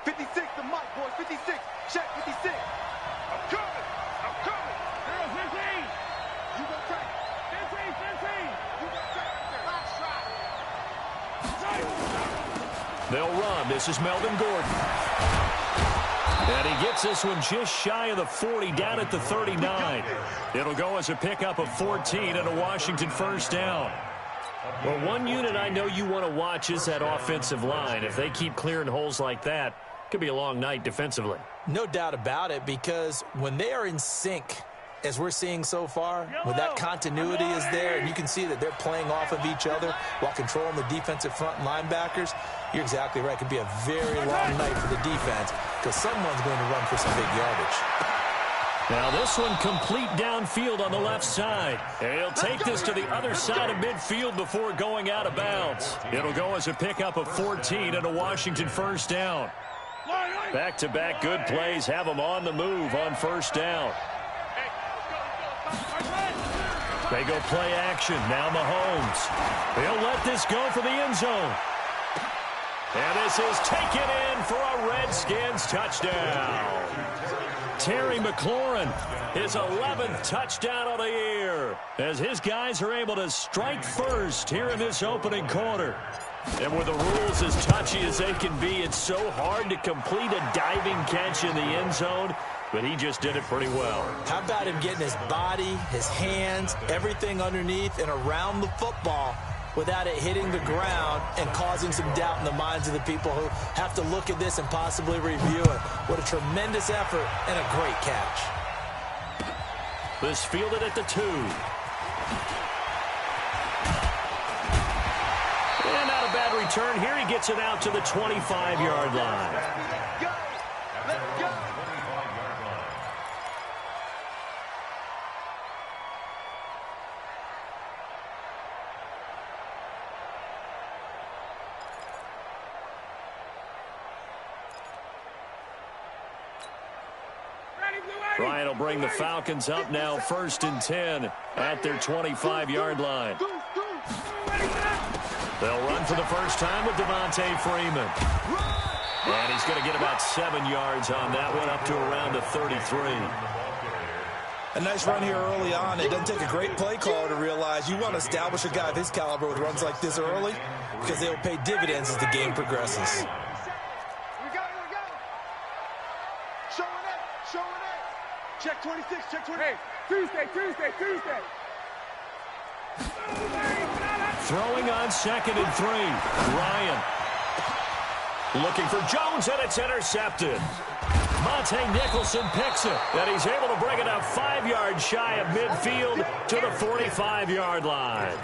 56, the mic, boys. 56. Check 56. I'm coming. I'm coming. Girl, 15. You gonna take it. 15, 15. You gonna take it. Last shot. They'll run. This is Melvin Gordon. And he gets this one just shy of the 40, down at the 39. It'll go as a pickup of 14 and a Washington first down. Well, one unit I know you want to watch is that offensive line. If they keep clearing holes like that, it could be a long night defensively. No doubt about it, because when they are in sync, as we're seeing so far, when that continuity is there, and you can see that they're playing off of each other while controlling the defensive front linebackers, you're exactly right. It could be a very long night for the defense because someone's going to run for some big yardage. Now this one complete downfield on the left side. And he'll take this to the other side of midfield before going out of bounds. It'll go as a pickup of 14 and a Washington first down. Back-to-back good plays have them on the move on first down. They go play action. Now Mahomes. He'll let this go for the end zone. And this is taken in for a Redskins touchdown. Terry McLaurin, his 11th touchdown of the year, as his guys are able to strike first here in this opening quarter. And with the rules as touchy as they can be, it's so hard to complete a diving catch in the end zone, but he just did it pretty well. How about him getting his body, his hands, everything underneath and around the football without it hitting the ground and causing some doubt in the minds of the people who have to look at this and possibly review it. What a tremendous effort and a great catch. This fielded at the 2. And not a bad return here. He gets it out to the 25-yard line. Let's go. Let's go. Ryan will bring the Falcons up now 1st and 10 at their 25-yard line. They'll run for the first time with Devontae Freeman. And he's going to get about 7 yards on that one, up to around the 33. A nice run here early on. It doesn't take a great play caller to realize you want to establish a guy of his caliber with runs like this early because they will pay dividends as the game progresses. Check 26, check 20. Hey, Tuesday. Throwing on 2nd and 3. Ryan looking for Jones, and it's intercepted. Monte Nicholson picks it, and he's able to bring it up 5 yards shy of midfield to the 45-yard line.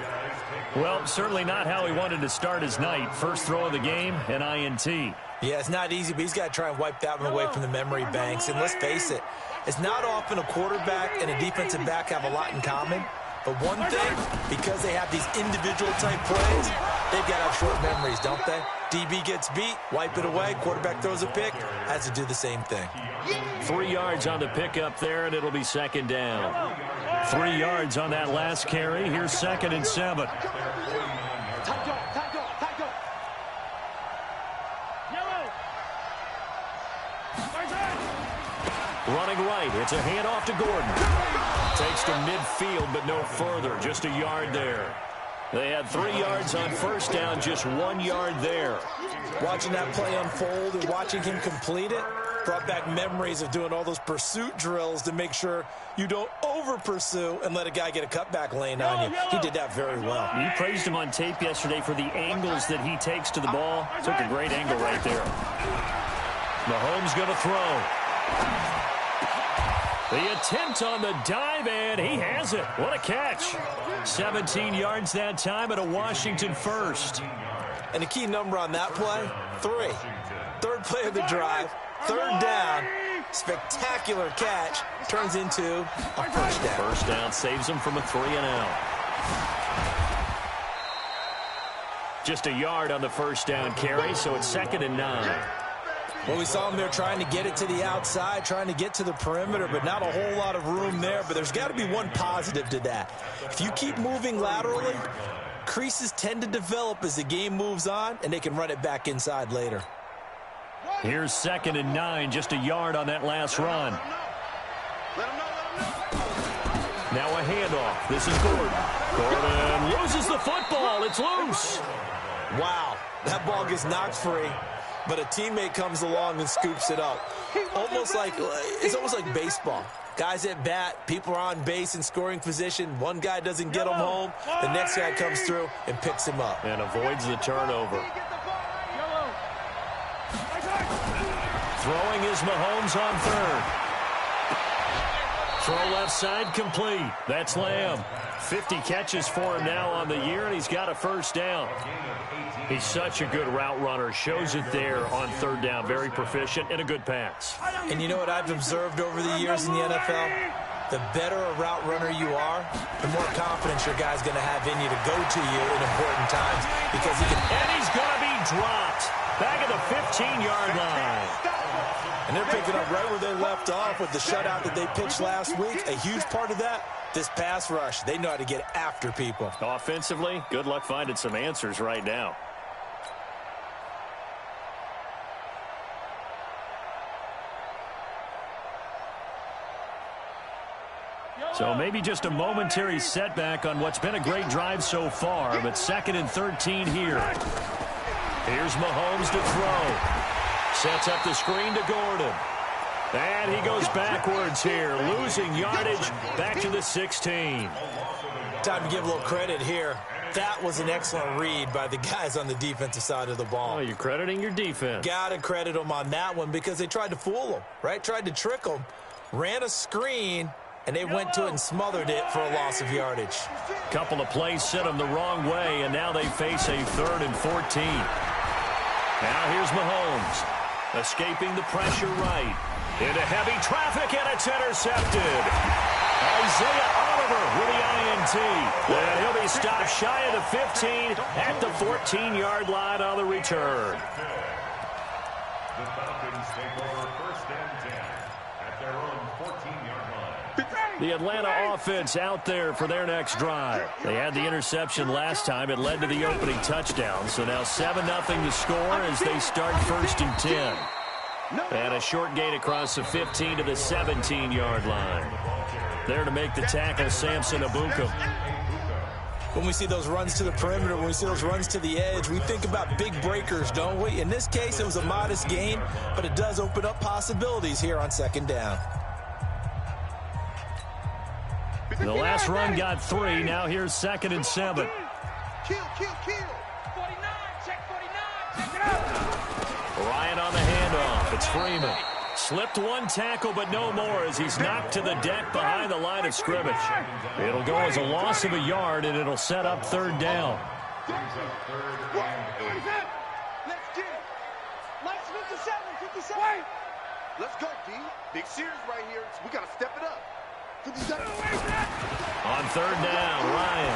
Well, certainly not how he wanted to start his night. First throw of the game, an INT. Yeah, it's not easy, but he's got to try and wipe that one away from the memory banks. And let's face it, it's not often a quarterback and a defensive back have a lot in common. But one thing, because they have these individual type plays, they've got to have short memories, don't they? DB gets beat, wipe it away, quarterback throws a pick, has to do the same thing. 3 yards on the pickup there, and it'll be 2nd down. 3 yards on that last carry. Here's 2nd and 7. Running right, it's a handoff to Gordon. Takes to midfield, but no further, just a yard there. They had 3 yards on first down, just 1 yard there. Watching that play unfold and watching him complete it brought back memories of doing all those pursuit drills to make sure you don't over-pursue and let a guy get a cutback lane on you. He did that very well. You praised him on tape yesterday for the angles that he takes to the ball. Took a great angle right there. Mahomes going to throw. The attempt on the dive, and he has it. What a catch. 17 yards that time at a Washington first. And the key number on that play, 3. Third play of the drive, 3rd down. Spectacular catch turns into a first down. First down saves him from a 3-and-out. Just a yard on the first down carry, so it's 2nd and 9. Well, we saw him there trying to get it to the outside, trying to get to the perimeter, but not a whole lot of room there. But there's got to be one positive to that. If you keep moving laterally, creases tend to develop as the game moves on, and they can run it back inside later. Here's 2nd and 9, just a yard on that last run. Now a handoff. This is Gordon. Gordon loses the football. It's loose. Wow, that ball gets knocked free, but a teammate comes along and scoops it up. It's almost like baseball. Guys at bat, people are on base in scoring position. One guy doesn't get him home. The next guy comes through and picks him up. And avoids the turnover. Throwing is Mahomes on 3rd. Throw left side complete. That's Lamb. 50 catches for him now on the year, and he's got a first down. He's such a good route runner. Shows it there on 3rd down. Very proficient and a good pass. And you know what I've observed over the years in the NFL? The better a route runner you are, the more confidence your guy's going to have in you to go to you in important times because he can. And he's going to be dropped. Back at the 15-yard line. And they're picking up right where they left off with the shutout that they pitched last week. A huge part of that, this pass rush. They know how to get after people. Offensively, good luck finding some answers right now. So maybe just a momentary setback on what's been a great drive so far, but 2nd and 13 here. Here's Mahomes to throw. Sets up the screen to Gordon. And he goes backwards here, losing yardage back to the 16. Time to give a little credit here. That was an excellent read by the guys on the defensive side of the ball. Oh, you're crediting your defense. Got to credit them on that one because they tried to fool them, right? Tried to trick them, ran a screen, and they went to it and smothered it for a loss of yardage. Couple of plays sent them the wrong way, and now they face a 3rd and 14. Now here's Mahomes. Escaping the pressure right. Into heavy traffic, and it's intercepted. Isaiah Oliver with the INT. And he'll be stopped shy of the 15 at the 14-yard line on the return. The Falcons take over 1st and 10 at their own 14-yard line. The Atlanta offense out there for their next drive. They had the interception last time. It led to the opening touchdown. So now 7-0 to score as they start 1st and 10. And a short gain across the 15 to the 17-yard line. There to make the tackle, Samson Abuka. When we see those runs to the perimeter, when we see those runs to the edge, we think about big breakers, don't we? In this case, it was a modest gain, but it does open up possibilities here on 2nd down. The last run got 3. Now here's 2nd and 7. Kill. 49, check 49, check it out. Ryan on the handoff. It's Freeman. Slipped one tackle, but no more as he's knocked to the deck behind the line of scrimmage. It'll go as a loss of a yard, and it'll set up 3rd down. Let's get it. Lights 57. Let's go, D. Big series right here. We got to step it up. 57. On 3rd down, Ryan.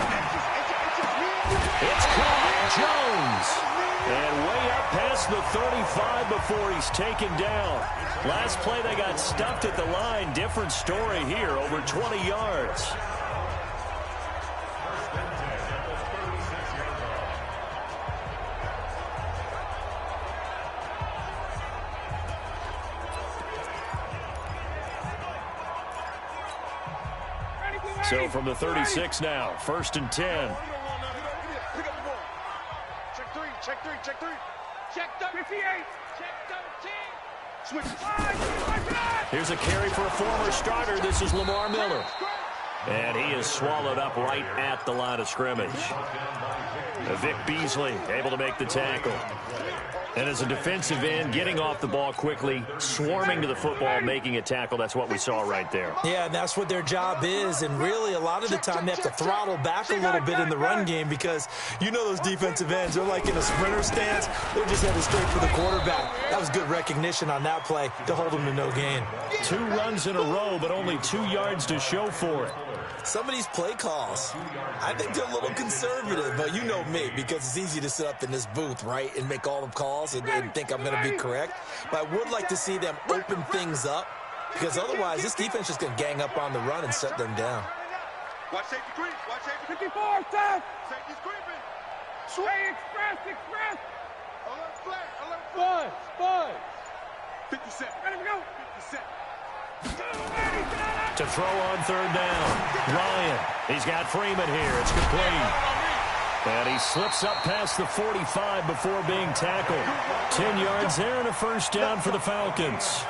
It's caught. Jones. And way up past the 35 before he's taken down. Last play, they got stuffed at the line. Different story here, over 20 yards. So from the 36 now, 1st and 10. Check three. Check 58. Check 13. Switch. Here's a carry for a former starter. This is Lamar Miller. And he is swallowed up right at the line of scrimmage. Vic Beasley able to make the tackle. And as a defensive end, getting off the ball quickly, swarming to the football, making a tackle. That's what we saw right there. Yeah, and that's what their job is. And really, a lot of the time, they have to throttle back a little bit in the run game because you know those defensive ends, they're like in a sprinter stance. They're just headed straight for the quarterback. That was good recognition on that play to hold them to no gain. 2 runs in a row, but only 2 yards to show for it. Some of these play calls, I think they're a little conservative, but you know me, because it's easy to sit up in this booth, right, and make all the calls and think I'm going to be correct. But I would like to see them open things up, because otherwise this defense is going to gang up on the run and shut them down. Watch safety creep. Watch safety 54, stop. Safety's creeping. Hey, express. Alert flat. Spud. 57. Ready to go. 57. To throw on third down. Ryan. He's got Freeman here. It's complete. And he slips up past the 45 before being tackled. 10 yards there and a first down for the Falcons.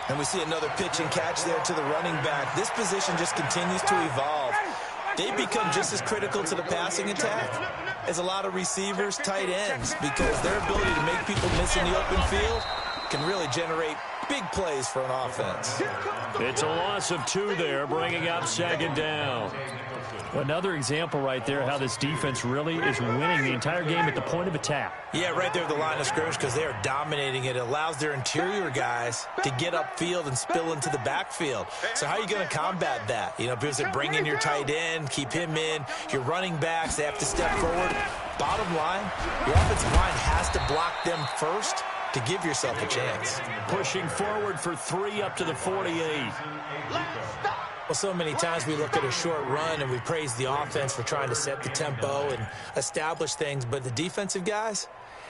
And we see another pitch and catch there to the running back. This position just continues to evolve. They become just as critical to the passing attack as a lot of receivers, tight ends, because their ability to make people miss in the open field can really generate big plays for an offense. It's a loss of 2 there, bringing up second down. Another example right there how this defense really is winning the entire game at the point of attack. Yeah, right there at the line of scrimmage because they are dominating it. It allows their interior guys to get upfield and spill into the backfield. So how are you going to combat that? You know, because they bring in your tight end, keep him in. Your running backs, they have to step forward. Bottom line, your offensive line has to block them first to give yourself a chance. Pushing forward for 3 up to the 48. Well, so many times we look at a short run and we praise the offense for trying to set the tempo and establish things, but the defensive guys,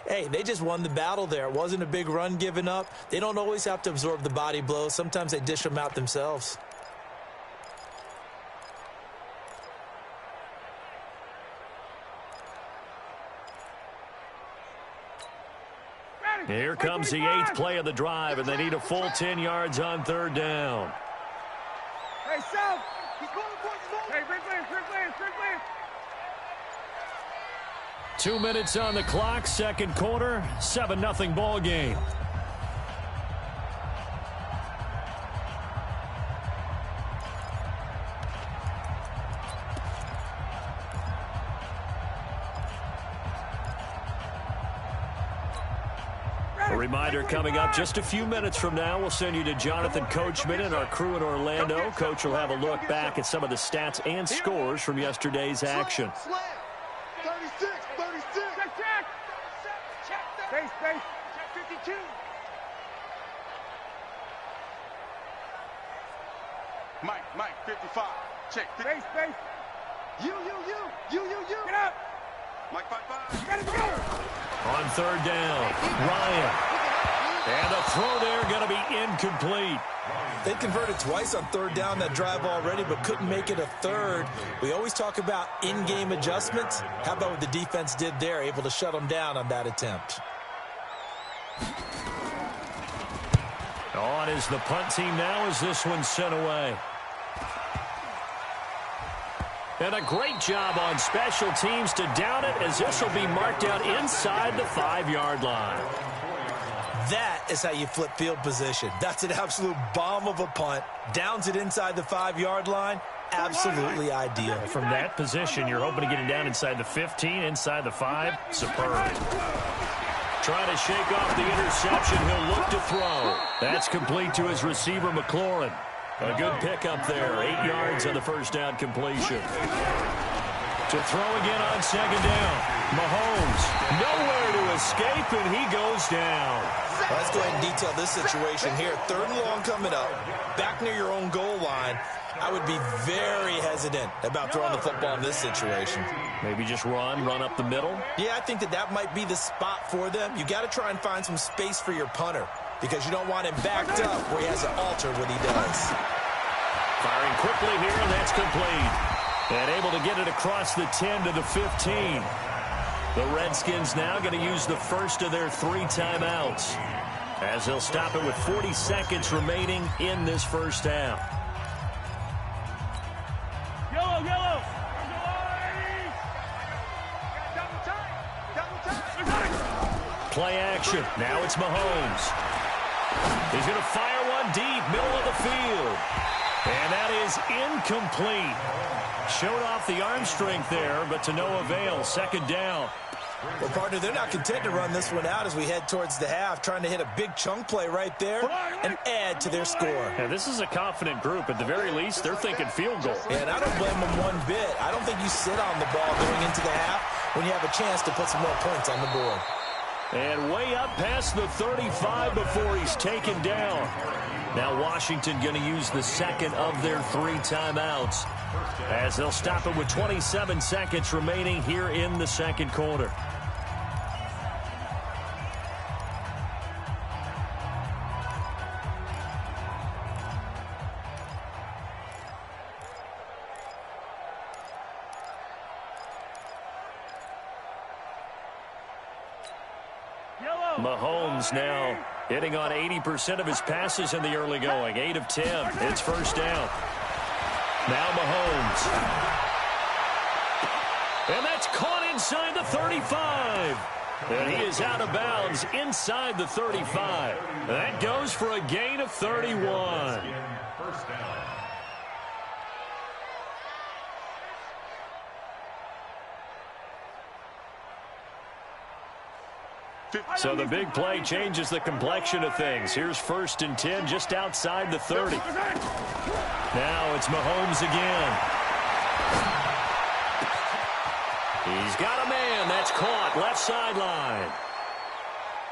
hey, they just won the battle there. It wasn't a big run given up. They don't always have to absorb the body blows. Sometimes they dish them out themselves. Here comes the 8th play of the drive, and they need a full 10 yards on third down. Hey, South. He's going for it. Hey, Rick Lance. 2 minutes on the clock, second quarter, 7-0 ball game. A reminder coming up just a few minutes from now, we'll send you to Jonathan Coachman and our crew in Orlando. Coach will have a look back at some of the stats and scores from yesterday's action. 36. Check. Space. Check 52. Mike, 55. Check. Space. You. Get up. Mike, 55. Ready to go. On third down, Ryan. And the throw there going to be incomplete. They converted twice on third down that drive already, but couldn't make it a third. We always talk about in-game adjustments. How about what the defense did there, able to shut them down on that attempt? On is the punt team now as this one's sent away. And a great job on special teams to down it, as this will be marked out inside the 5-yard line. That is how you flip field position. That's an absolute bomb of a punt. Downs it inside the 5-yard line. Absolutely ideal. From that position, you're hoping to get it down inside the 15, inside the 5. Superb. Trying to shake off the interception. He'll look to throw. That's complete to his receiver, McLaurin. A good pickup there. 8 yards on the first down completion. To throw again on second down. Mahomes nowhere to escape, and he goes down. Well, let's go ahead and detail this situation here. 3rd and long coming up. Back near your own goal line. I would be very hesitant about throwing the football in this situation. Maybe just run up the middle? Yeah, I think that might be the spot for them. You got to try and find some space for your punter, because you don't want him backed up where he has to alter what he does. Firing quickly here, and that's complete. And able to get it across the 10 to the 15. The Redskins now going to use the first of their 3 timeouts, as they'll stop it with 40 seconds remaining in this first half. Yellow. Play action. Now it's Mahomes. He's going to fire one deep, middle of the field. And that is incomplete. Showed off the arm strength there, but to no avail. Second down. Well, partner, they're not content to run this one out as we head towards the half, trying to hit a big chunk play right there and add to their score. Yeah, this is a confident group. At the very least, they're thinking field goal. And I don't blame them one bit. I don't think you sit on the ball going into the half when you have a chance to put some more points on the board. And way up past the 35 before he's taken down. Now Washington going to use the second of their 3 timeouts, as they'll stop it with 27 seconds remaining here in the second quarter. Mahomes now hitting on 80% of his passes in the early going. 8 of 10. It's first down. Now Mahomes. And that's caught inside the 35. And he is out of bounds inside the 35. That goes for a gain of 31. First down. So the big play changes the complexion of things. Here's first and 10 just outside the 30. Now it's Mahomes again. He's got a man. That's caught left sideline.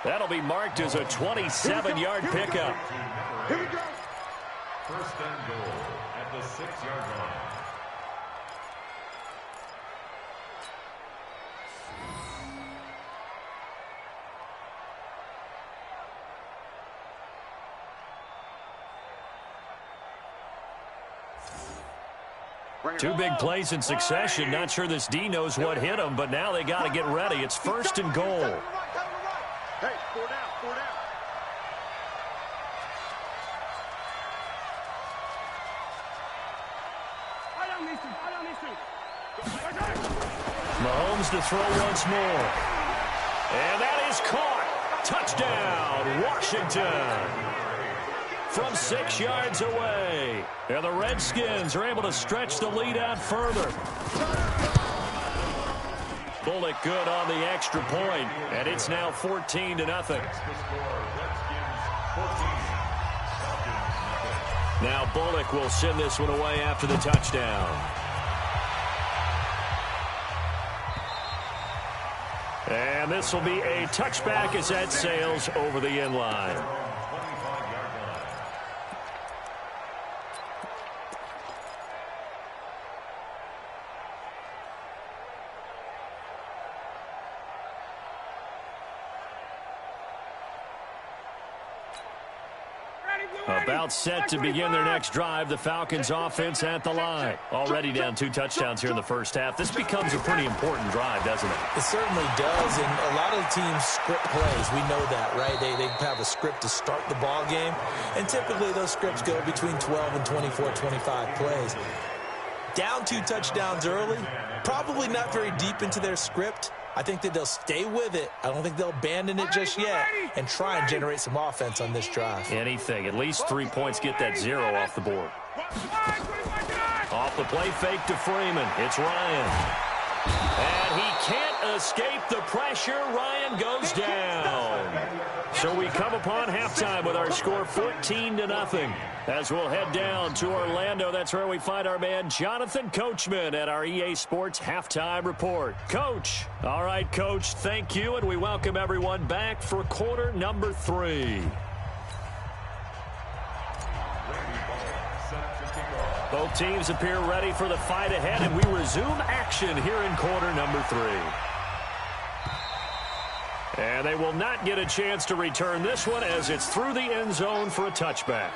That'll be marked as a 27-yard pickup. Here we go. First and goal at the 6-yard line. Two big plays in succession. Not sure this D knows what hit him, but now they got to get ready. It's first and goal. Hey, 4 down, 4 down. Mahomes to throw once more. And that is caught. Touchdown, Washington. From 6 yards away. And the Redskins are able to stretch the lead out further. Bullock good on the extra point, and it's now 14-0. Now Bullock will send this one away after the touchdown. And this will be a touchback as that sails over the end line. About set to begin their next drive. The Falcons offense at the line. Already down 2 touchdowns here in the first half. This becomes a pretty important drive, doesn't it? It certainly does, and a lot of the teams script plays. We know that, right? They have a script to start the ball game, and typically those scripts go between 12 and 24, 25 plays. Down 2 touchdowns early, probably not very deep into their script. I think that they'll stay with it. I don't think they'll abandon it just yet and try and generate some offense on this drive. Anything. At least 3 points get that 0 off the board. Off the play fake to Freeman. It's Ryan. And he can't escape the pressure. Ryan goes down. So we come upon halftime with our score 14-0. As we'll head down to Orlando, that's where we find our man Jonathan Coachman at our EA Sports Halftime Report. Coach. All right, Coach, thank you, and we welcome everyone back for quarter number 3. Both teams appear ready for the fight ahead, and we resume action here in quarter number 3. And they will not get a chance to return this one as it's through the end zone for a touchback.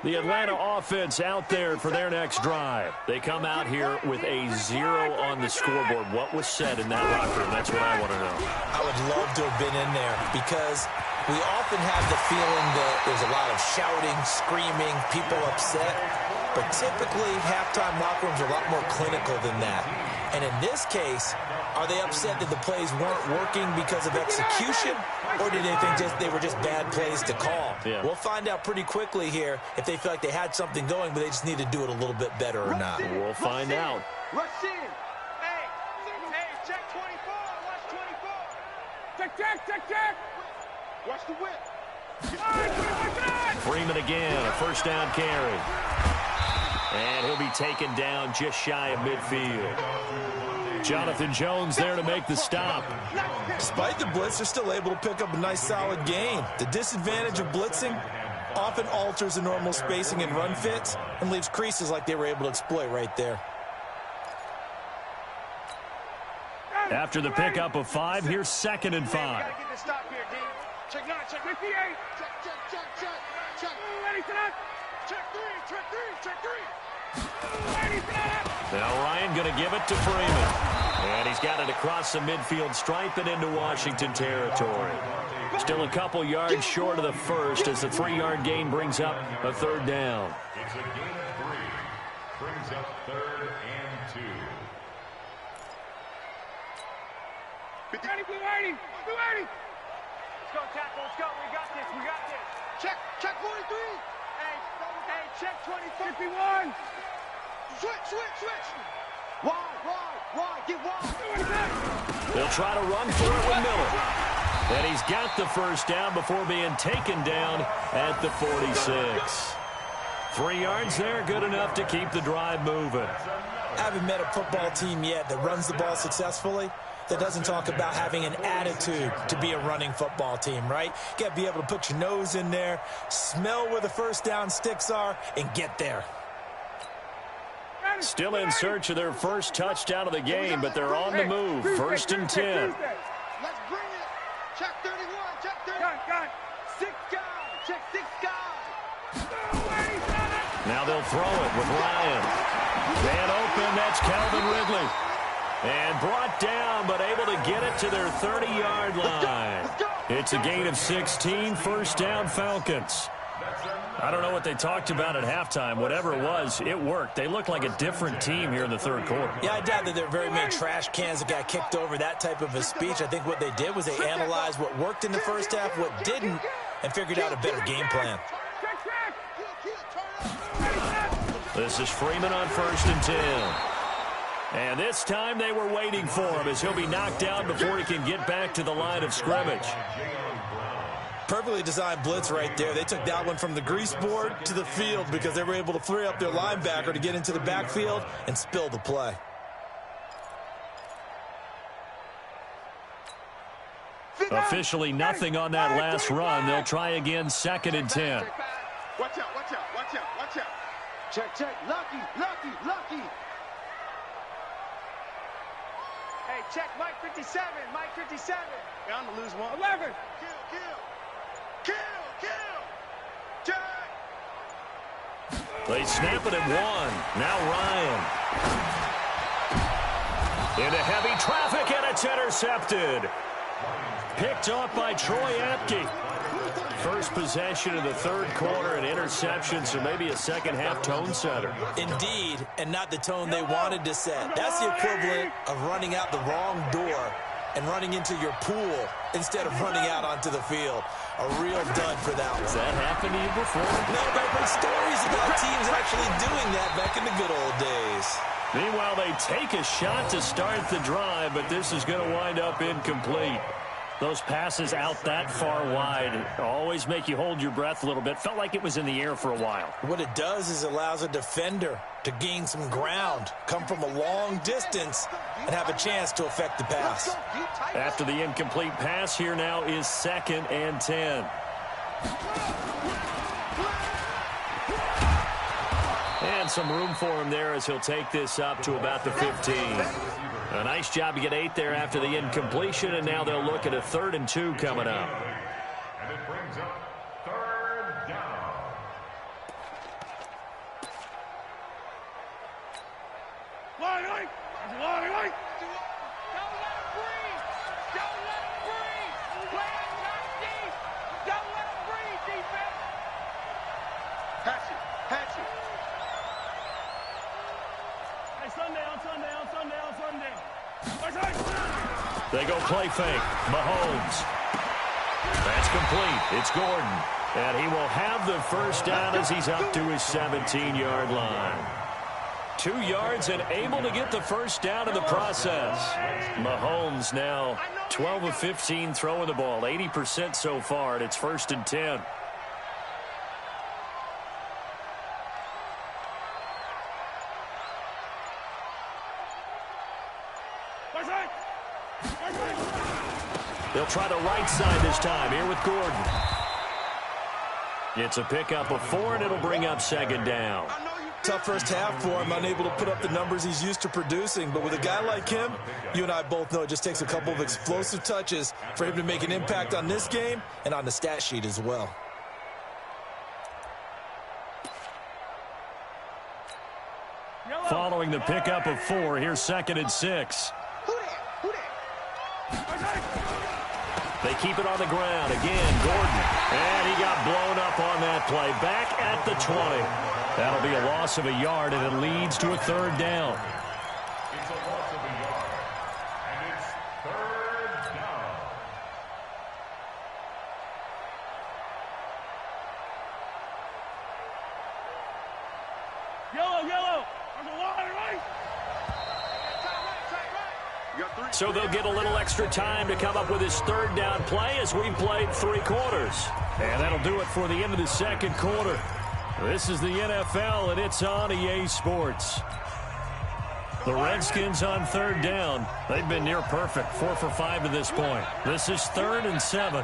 The Atlanta offense out there for their next drive. They come out here with a 0 on the scoreboard. What was said in that locker room? That's what I want to know. I would love to have been in there because we often have the feeling that there's a lot of shouting, screaming, people upset. But typically, halftime locker rooms are a lot more clinical than that. And in this case, are they upset that the plays weren't working because of execution, or did they think they were just bad plays to call? Yeah. We'll find out pretty quickly here if they feel like they had something going, but they just need to do it a little bit better or not. We'll find out. Rush in. Hey, check 24. Watch 24. Check. Watch the whip. Freeman again, a first down carry. And he'll be taken down just shy of midfield. Jonathan Jones there to make the stop. Despite the blitz, they're still able to pick up a nice solid gain. The disadvantage of blitzing, often alters the normal spacing and run fits and leaves creases like they were able to exploit right there. After the pickup of 5, here's 2nd and 5. Gotta get the stop here, D. Check 9, check 58. Check. Ready for that? Check 3. Ready for that? Now Ryan going to give it to Freeman. And he's got it across the midfield stripe and into Washington territory. Still a couple yards short of the first as the 3-yard gain brings up a 3rd down. It's a gain of 3. Brings up 3rd and 2. Ready, Blue 80. Let's go, tackle. Let's go. We got this. Check 43. Hey, check 21. Switch. Wide. Get wide. They'll try to run for it with Miller. And he's got the first down before being taken down at the 46. 3 yards there, good enough to keep the drive moving. I haven't met a football team yet that runs the ball successfully that doesn't talk about having an attitude to be a running football team, right? You got to be able to put your nose in there, smell where the first down sticks are, and get there. Still in search of their first touchdown of the game, but they're on the move. 1st and 10. Let's bring it. Check 31. Check 30. Got 6 guys. Check 6 guys. Now they'll throw it with Ryan. Man open, that's Calvin Ridley. And brought down, but able to get it to their 30-yard line. It's a gain of 16, 1st down Falcons. I don't know what they talked about at halftime. Whatever it was, it worked. They look like a different team here in the 3rd quarter. Yeah, I doubt that there are very many trash cans that got kicked over, that type of a speech. I think what they did was they analyzed what worked in the first half, what didn't, and figured out a better game plan. This is Freeman on 1st and 10. And this time they were waiting for him as he'll be knocked down before he can get back to the line of scrimmage. Perfectly designed blitz right there. They took that one from the grease board to the field because they were able to free up their linebacker to get into the backfield and spill the play. Officially nothing on that last run. They'll try again 2nd and 10. Watch out. Check. Lucky. Hey, check Mike 57. Bound to lose one. 11. Kill. Check. They snap it at 1. Now Ryan. Into heavy traffic, and it's intercepted. Picked off by Troy Apke. First possession of the 3rd quarter, an interception, so maybe a second-half tone setter. Indeed, and not the tone they wanted to set. That's the equivalent of running out the wrong door and running into your pool instead of running out onto the field. A real dud for that one. Has that happened to you before? No, but I've heard stories about teams actually doing that back in the good old days. Meanwhile, they take a shot to start the drive, but this is going to wind up incomplete. Those passes out that far wide always make you hold your breath a little bit. Felt like it was in the air for a while. What it does is it allows a defender to gain some ground, come from a long distance, and have a chance to affect the pass. After the incomplete pass, here now is 2nd and 10. And some room for him there as he'll take this up to about the 15. A nice job to get 8 there after the incompletion, and now they'll look at a 3rd and 2 coming up. And it brings up 3rd down. Line. Don't let him breathe. Play it top deep. Don't let him breathe, defense. Hatch it. Hey, Sunday. They go play fake. Mahomes. That's complete. It's Gordon. And he will have the first down as he's up to his 17-yard line. 2 yards and able to get the first down in the process. Mahomes now 12 of 15 throwing the ball. 80% so far, and it's 1st and 10. They'll try the right side this time, here with Gordon. It's a pickup of 4, and it'll bring up second down. Tough first half for him, unable to put up the numbers he's used to producing. But with a guy like him, you and I both know it just takes a couple of explosive touches for him to make an impact on this game and on the stat sheet as well. Following the pickup of 4, here's 2nd and 6. They keep it on the ground. Again, Gordon. And he got blown up on that play. Back at the 20. That'll be a loss of a yard, and it leads to a 3rd down. It's a loss of a yard, and it's 3rd down. Yellow. On the line, right? So they'll get a little extra time to come up with his 3rd down play as we've played 3 quarters. And that'll do it for the end of the 2nd quarter. This is the NFL, and it's on EA Sports. The Redskins on 3rd down. They've been near perfect, 4 for 5 to this point. This is 3rd and 7.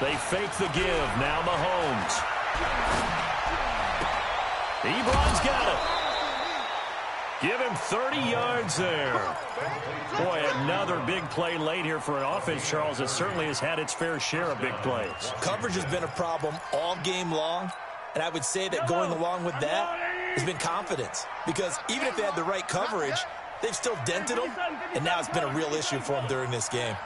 They fake the give. Now Mahomes. Ebron's got it. Give him 30 yards there. Boy, another big play late here for an offense, Charles, that certainly has had its fair share of big plays. Coverage has been a problem all game long, and I would say that going along with that has been confidence. Because even if they had the right coverage, they've still dented them, and now it's been a real issue for them during this game.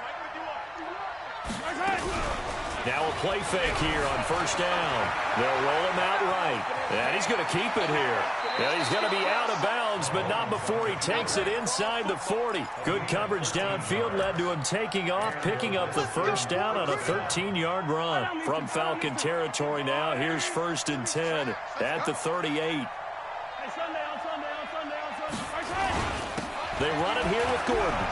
Now a play fake here on 1st down. They'll roll him out right. And he's going to keep it here. And he's going to be out of bounds, but not before he takes it inside the 40. Good coverage downfield led to him taking off, picking up the 1st down on a 13-yard run. From Falcon territory now, here's 1st and 10 at the 38. They run it here with Gordon.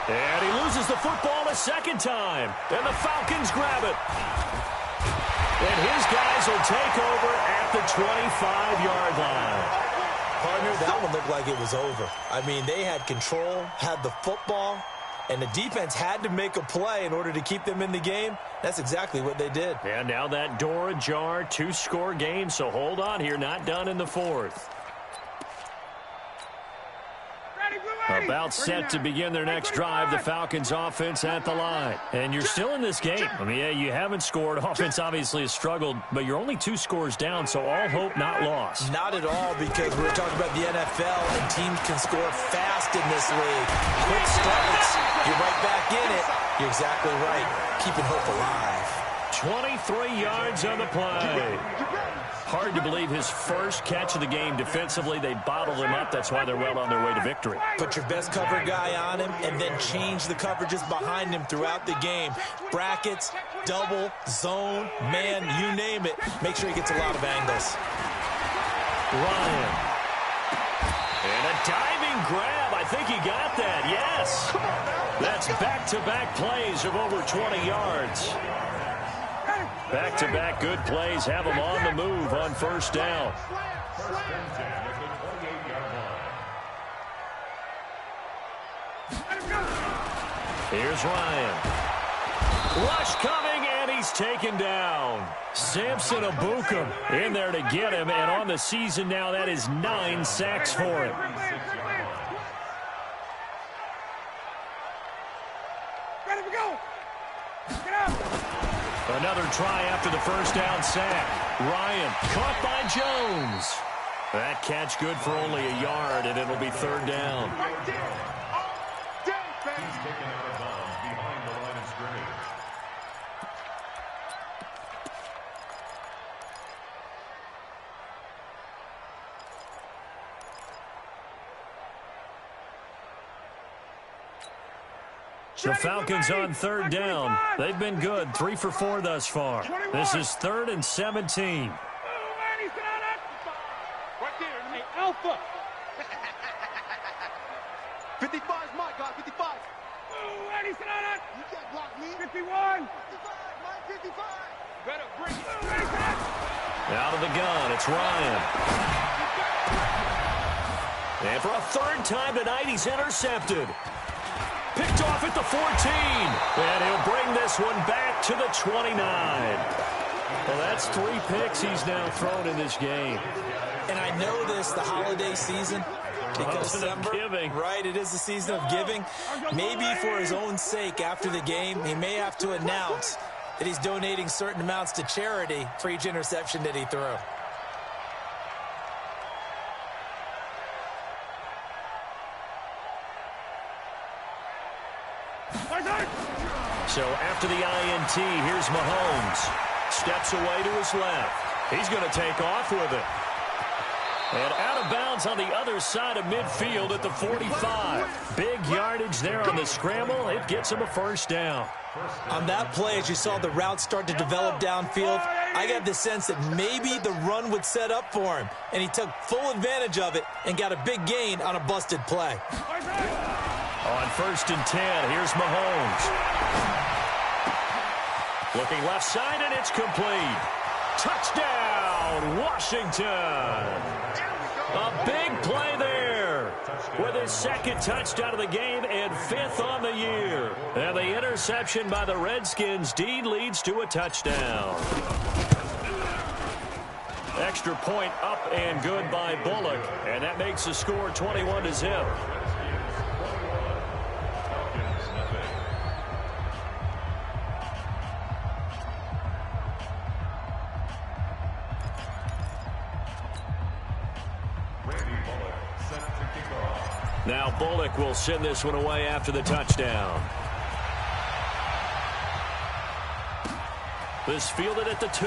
And he loses the football a 2nd time. And the Falcons grab it. And his guys will take over at the 25-yard line. Partner, that one looked like it was over. I mean, they had control, had the football, and the defense had to make a play in order to keep them in the game. That's exactly what they did. And now that door ajar, 2-score game, so hold on here, not done in the 4th. About set to begin their next drive, the Falcons offense at the line. And you're still in this game. I mean, yeah, you haven't scored. Offense obviously has struggled, but you're only 2 scores down, so all hope not lost. Not at all, because we're talking about the NFL, and teams can score fast in this league. Quick starts, you're right back in it. You're exactly right. Keeping hope alive. 23 yards on the play. Hard to believe his first catch of the game defensively. They bottled him up. That's why they're well on their way to victory. Put your best cover guy on him and then change the coverages behind him throughout the game. Brackets, double, zone, man, you name it. Make sure he gets a lot of angles. Ryan. And a diving grab. I think he got that. Yes. That's back-to-back plays of over 20 yards. Back-to-back good plays have them on the move on 1st down. 1st and 10 at the 28-yard line. Here's Ryan. Rush coming, and he's taken down. Samson Abukum in there to get him, and on the season now, that is 9 sacks for him. Ready to go. Get out. Another try after the 1st down sack. Ryan caught by Jones. That catch good for only a yard, and it'll be 3rd down. He's taken out of bounds behind the line of scrimmage. The Falcons on 3rd down. They've been good, 3 for 4 thus far. This is 3rd and 17. Right there, hey, Alpha. 55's my guy, 55. Ready, sit on it. You can't block me. 51. 55, Mike, 55. Better bring it. Ready, set. Out of the gun, it's Ryan. And for a 3rd time tonight, he's intercepted. Picked picked off at the 14. And he'll bring this one back to the 29. Well, that's 3 picks he's now thrown in this game. And I know this, the holiday season, because giving. Right, it is the season of giving. Maybe for his own sake after the game, he may have to announce that he's donating certain amounts to charity for each interception that he threw. So after the INT, here's Mahomes. Steps away to his left. He's going to take off with it. And out of bounds on the other side of midfield at the 45. Big yardage there on the scramble. It gets him a first down. On that play, as you saw the route start to develop downfield, I got the sense that maybe the run would set up for him. And he took full advantage of it and got a big gain on a busted play. On 1st and 10, here's Mahomes. Looking left side, and it's complete. Touchdown, Washington. A big play there with his 2nd touchdown of the game and 5th on the year. And the interception by the Redskins D leads to a touchdown. Extra point up and good by Bullock, and that makes the score 21-0. Now Bullock will send this one away after the touchdown. This fielded at the 2.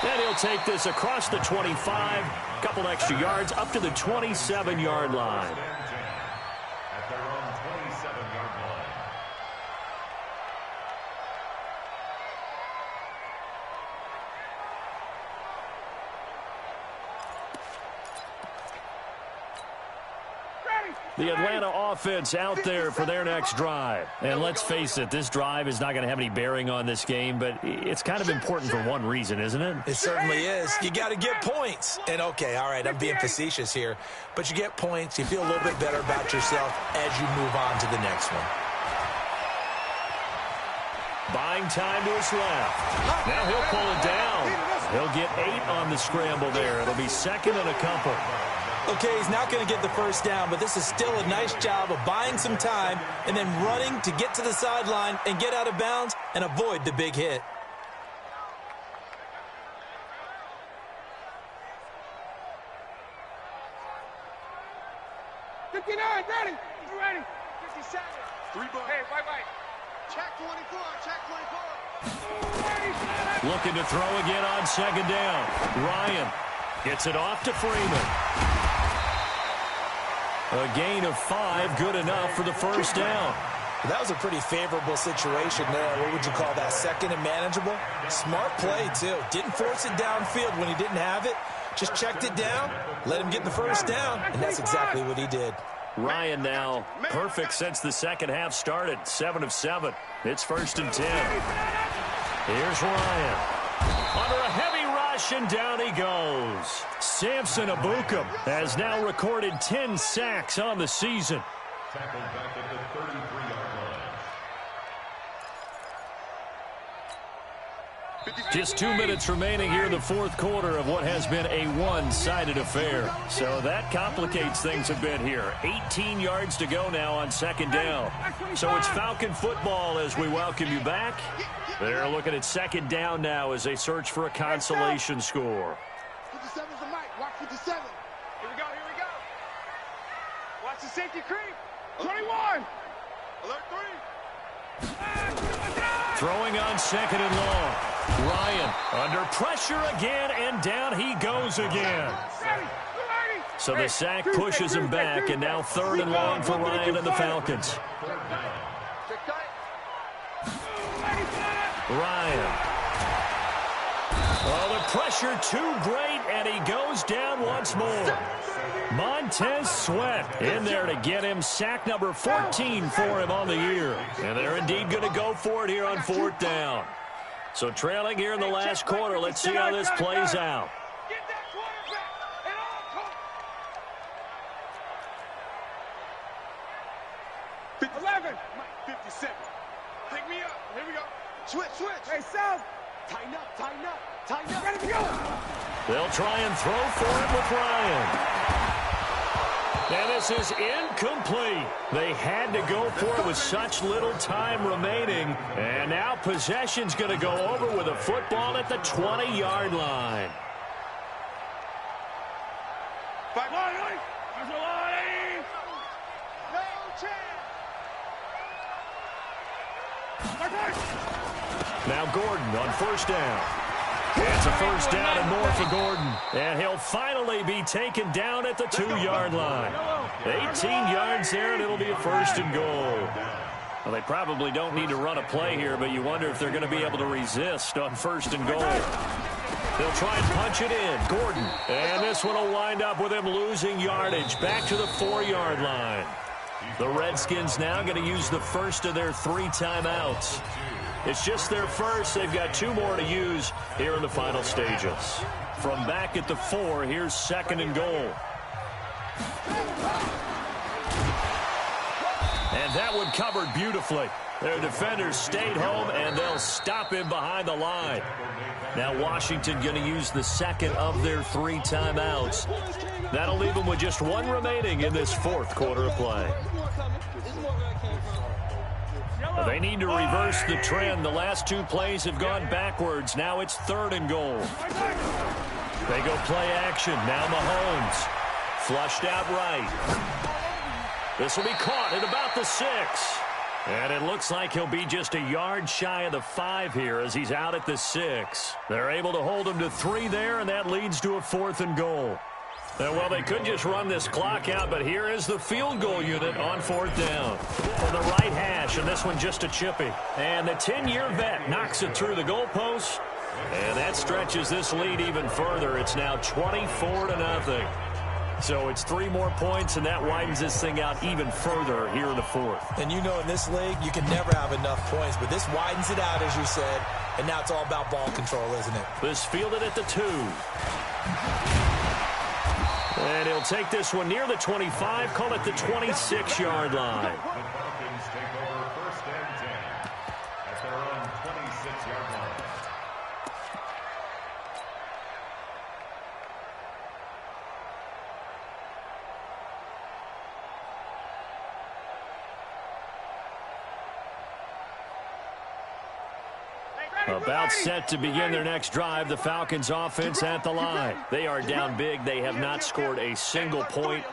And he'll take this across the 25. Couple extra yards up to the 27-yard line. At their own 27-yard line. The Atlanta offense out there for their next drive. And let's face it, this drive is not going to have any bearing on this game, but it's kind of important for one reason, isn't it? It certainly is. You got to get points. And, okay, all right, I'm being facetious here, but you get points. You feel a little bit better about yourself as you move on to the next one. Buying time to his left. Now he'll pull it down. He'll get 8 on the scramble there. It'll be 2nd and a couple. Okay, he's not going to get the first down, but this is still a nice job of buying some time and then running to get to the sideline and get out of bounds and avoid the big hit. Ready? You ready? 57. 3 ball. Hey, wait. Check 24. Check 24. Looking to throw again on 2nd down. Ryan gets it off to Freeman. A gain of 5, good enough for the first down. That was a pretty favorable situation there. What would you call that? 2nd and manageable? Smart play, too. Didn't force it downfield when he didn't have it. Just checked it down, let him get the first down, and that's exactly what he did. Ryan now perfect since the second half started. 7 of 7. It's 1st and 10. Here's Ryan. Under a heavy rush, and down he goes. Samson Ebukam has now recorded 10 sacks on the season. Tackled back at the 33-yard line. Just 2 minutes remaining here in the 4th quarter of what has been a one-sided affair. So that complicates things a bit here. 18 yards to go now on 2nd down. So it's Falcon football as we welcome you back. They're looking at 2nd down now as they search for a consolation score. 57's the mic. Watch 57. Here we go. Watch the safety creep. 21. Alert 3. Throwing on 2nd and long. Ryan under pressure again, and down he goes again. So the sack pushes him back, and now 3rd and long for Ryan and the Falcons. Ryan. Oh, the pressure too great, and he goes down once more. Montez Sweat in there to get him sack number 14 for him on the year. And they're indeed going to go for it here on 4th down. So trailing here in the last quarter, let's see how this plays out. 57. Pick me up. Here we go. Switch. Hey, South. Tighten up. Ready to go. They'll try and throw for it with Ryan. And this is incomplete. They had to go for it with such little time remaining. And now possession's going to go over with a football at the 20-yard line. Now Gordon on first down. It's a first down and more for Gordon. And he'll finally be taken down at the 2-yard line. 18 yards there, and it'll be a first and goal. Well, they probably don't need to run a play here, but you wonder if they're going to be able to resist on first and goal. They'll try and punch it in. Gordon. And this one will wind up with him losing yardage. Back to the 4-yard line. The Redskins now going to use the first of their 3 timeouts. It's just their first. They've got 2 more to use here in the final stages. From back at the 4, here's second and goal. And that one covered beautifully. Their defenders stayed home, and they'll stop him behind the line. Now Washington going to use the second of their 3 timeouts. That'll leave them with just 1 remaining in this 4th quarter of play. They need to reverse the trend. The last 2 plays have gone backwards. Now it's 3rd and goal. They go play action. Now Mahomes. Flushed out right. This will be caught at about the 6. And it looks like he'll be just a yard shy of the 5 here as he's out at the 6. They're able to hold him to 3 there, and that leads to a 4th and goal. Well, they could just run this clock out, but here is the field goal unit on 4th down. From the right hash, and this one just a chippy. And the 10-year vet knocks it through the goalpost. And that stretches this lead even further. It's now 24-0. So it's 3 more points, and that widens this thing out even further here in the 4th. And you know in this league, you can never have enough points, but this widens it out, as you said, and now it's all about ball control, isn't it? This fielded at the 2. And he'll take this one near the 25, call it the 26-yard line. The Falcons take over first and 10 at their own 26-yard line. About set to begin their next drive, the Falcons offense at the line. They are down big. They have not scored a single point.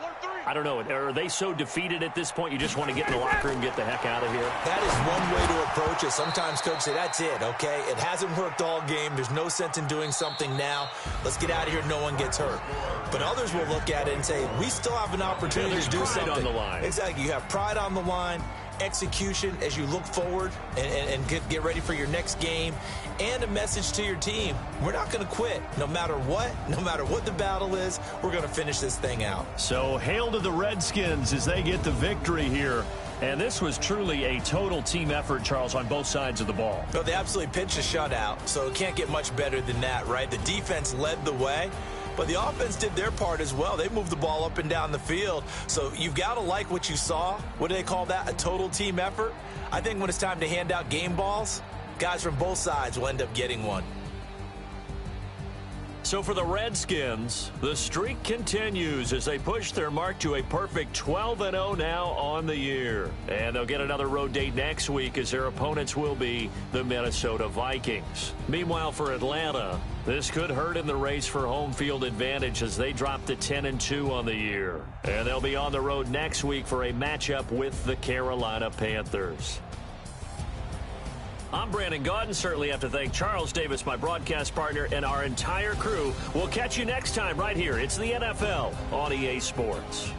I don't know, are they so defeated at this point you just want to get in the locker room and get the heck out of here? That is one way to approach it. Sometimes coaches say, that's it, okay? It hasn't worked all game. There's no sense in doing something now. Let's get out of here. No one gets hurt. But others will look at it and say, we still have an opportunity to do something. On the line. Exactly. You have pride on the line, execution as you look forward and get ready for your next game, and a message to your team. We're not going to quit no matter what the battle is. We're going to finish this thing out. So hail to the Redskins as they get the victory here. And this was truly a total team effort, Charles, on both sides of the ball. No, they absolutely pitched a shutout, so it can't get much better than that, right? The defense led the way, but the offense did their part as well. They moved the ball up and down the field, so you've got to like what you saw. What do they call that? A total team effort? I think when it's time to hand out game balls, guys from both sides will end up getting one. So for the Redskins, the streak continues as they push their mark to a perfect 12-0 now on the year. And they'll get another road date next week as their opponents will be the Minnesota Vikings. Meanwhile, for Atlanta, this could hurt in the race for home field advantage as they drop to 10-2 on the year. And they'll be on the road next week for a matchup with the Carolina Panthers. I'm Brandon Gaudin. Certainly have to thank Charles Davis, my broadcast partner, and our entire crew. We'll catch you next time right here. It's the NFL on EA Sports.